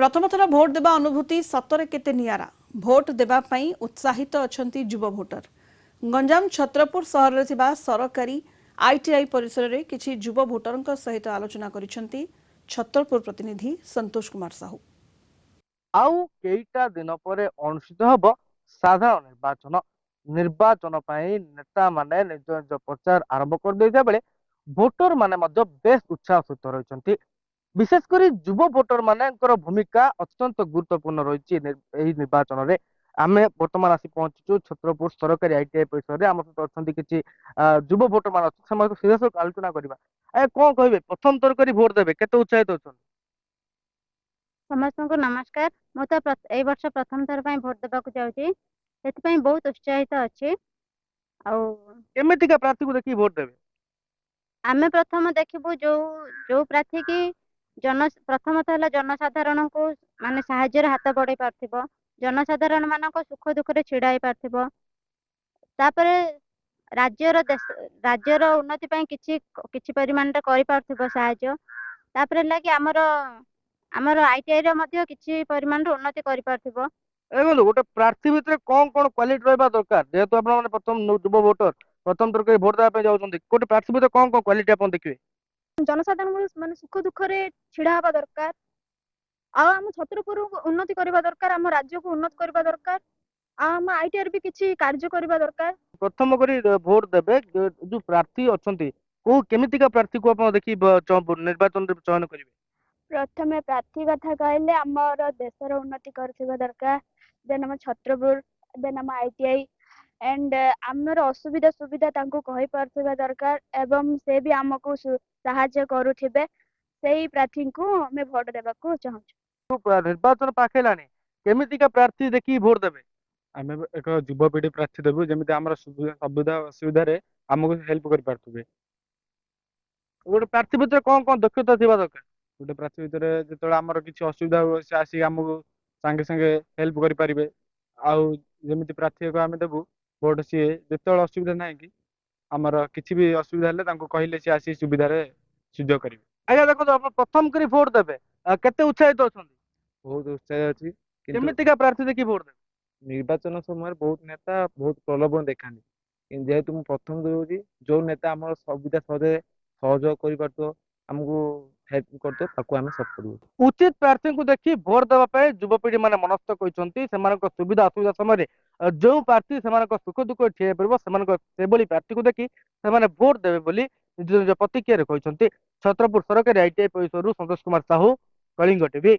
प्रथम थर भोट देवा अनुभूति सतरे केते नियारा भोट देवा पई उत्साहित अछंती युवा भोटर। गंजाम छत्रपुर सहर रे थिबा सरकारी आईटीआई परिसर रे किछि युवा भोटरंक सहित आलोचना करिसंती छत्रपुर प्रतिनिधि संतोष कुमार साहू। आउ केईटा दिन पर अनुष्ठित हब साधारण निर्वाचन। निर्वाचन पई नेता माने निज निज प्रचार आरंभ कर देइता बेले भोटर माने मध्य बेस उत्साह सहित रहिसंती। विशेषकर युव भोटर मानकर भूमिका अत्यंत गुरुत्वपूर्ण रही निर्वाचन में। आम बर्तमान आसी पहुंचु छत्रपुर सरकारी आईटीआई परिसर में। आम सहित अच्छा किसी युव भोटर मान सीधा सख आलोचना करवा। कौन कहे प्रथम थर कर भोट देवे केते उत्साहित अच्छा? समस्त को नमस्कार। मु तो वर्ष प्रथम थर भोट देवाक जाऊँगी, से बहुत उत्साहित अच्छे। केमितिका प्रार्थी को देखिए भोट देवे? आमे प्रथम देखिबू जो जो प्रार्थी की प्रथमतः है जनसाधारण को माने साहाय्य हाथ बढ़ाई पार्थिव, जनसाधारण मानक सुख दुख छिड़ाई पार्थिव, तापरे राज्यर उन्नति पई किछि परिमाण रे करि पार्थिव साहाय्य। तापरे लागी हमर आईटीआई रे मध्य किछि परिमाण रे उन्नति करि पार्थिव। गोटे प्रार्थी भितर कौन कौन क्वालिटी रहा दरकार? जेहेतु आप प्रथम युव भोटर प्रथम थर कर भोट देवाई जाऊँगी, गोटे प्रार्थी भितर कौन कौन क्वालिटी आप देखिए? जनसाधारण माने सुख दुख छिड़ा हवा दरकार। आम छत्रपुर उन्नति करबा दरकार, आम राज्य को उन्नत करबा दरकार, आम आईटीआर भी किछि कार्य करबा दरकार। प्रथम करी भोट देवे जो प्रार्थी अच्छा को केमितिका प्रार्थी को आप देखिए निर्वाचन चयन करेंगे? प्रथम प्रार्थी कथा कहले आमर देशर उन्नति करथिबा दरकार, देन आम छत्रपुर, देन आम आईटीआई एंड आमर असुविधा सुविधा तांको कहि पारथिबा दरकार एवं से भी हमको सहायता करूथिबे। सेही प्रार्थी को हमें भोट देबाको चाहूँ। निर्वाचन पाखेलानी केमितिका प्रार्थी देखिए भोट देवे? आम एक युवपीढ़ी प्रार्थी देवु जमी आम सुविधा असुविधा आमको हेल्प कर पारे। गोटे प्रार्थी भितर कौन कौन दक्षता थी दरकार? गोटे प्रार्थी भितर जो आम किसी असुविधा हुए से आसिक आमको सांगे सांगे हेल्प करें। आमि प्रार्थी को आम देवु भोट सी जो असुविधा ना कि आमर किसी भी असुविधा कहले सी आसी सुविधा सुजोग करेंगे। आज्ञा देखो आप प्रथम करी भोट देवे केते उत्साहित अच्छा? बहुत उत्साह अच्छी। केमितिका प्रार्थी देखिए भोट देवे? निर्वाचन समय बहुत नेता बहुत प्रलोभन देखानी, जेहेतु मुझे प्रथम दूसरी जो नेता आम सुविधा सहयोग करमको हेल्प कर उचित प्रार्थी को देखिए भोट देवाई युवपीढ़ी मैंने मनस्थ कहते सुविधा असुविधा समय जो प्रार्थी से सुख दुख ठिया पार प्रार्थी को देखी से भोट देवे बोली निज निज प्रतिक्रिया कहते। छत्रपुर सरकारी आईटीआई परिसर संतोष कुमार साहू, कलिंग टीवी।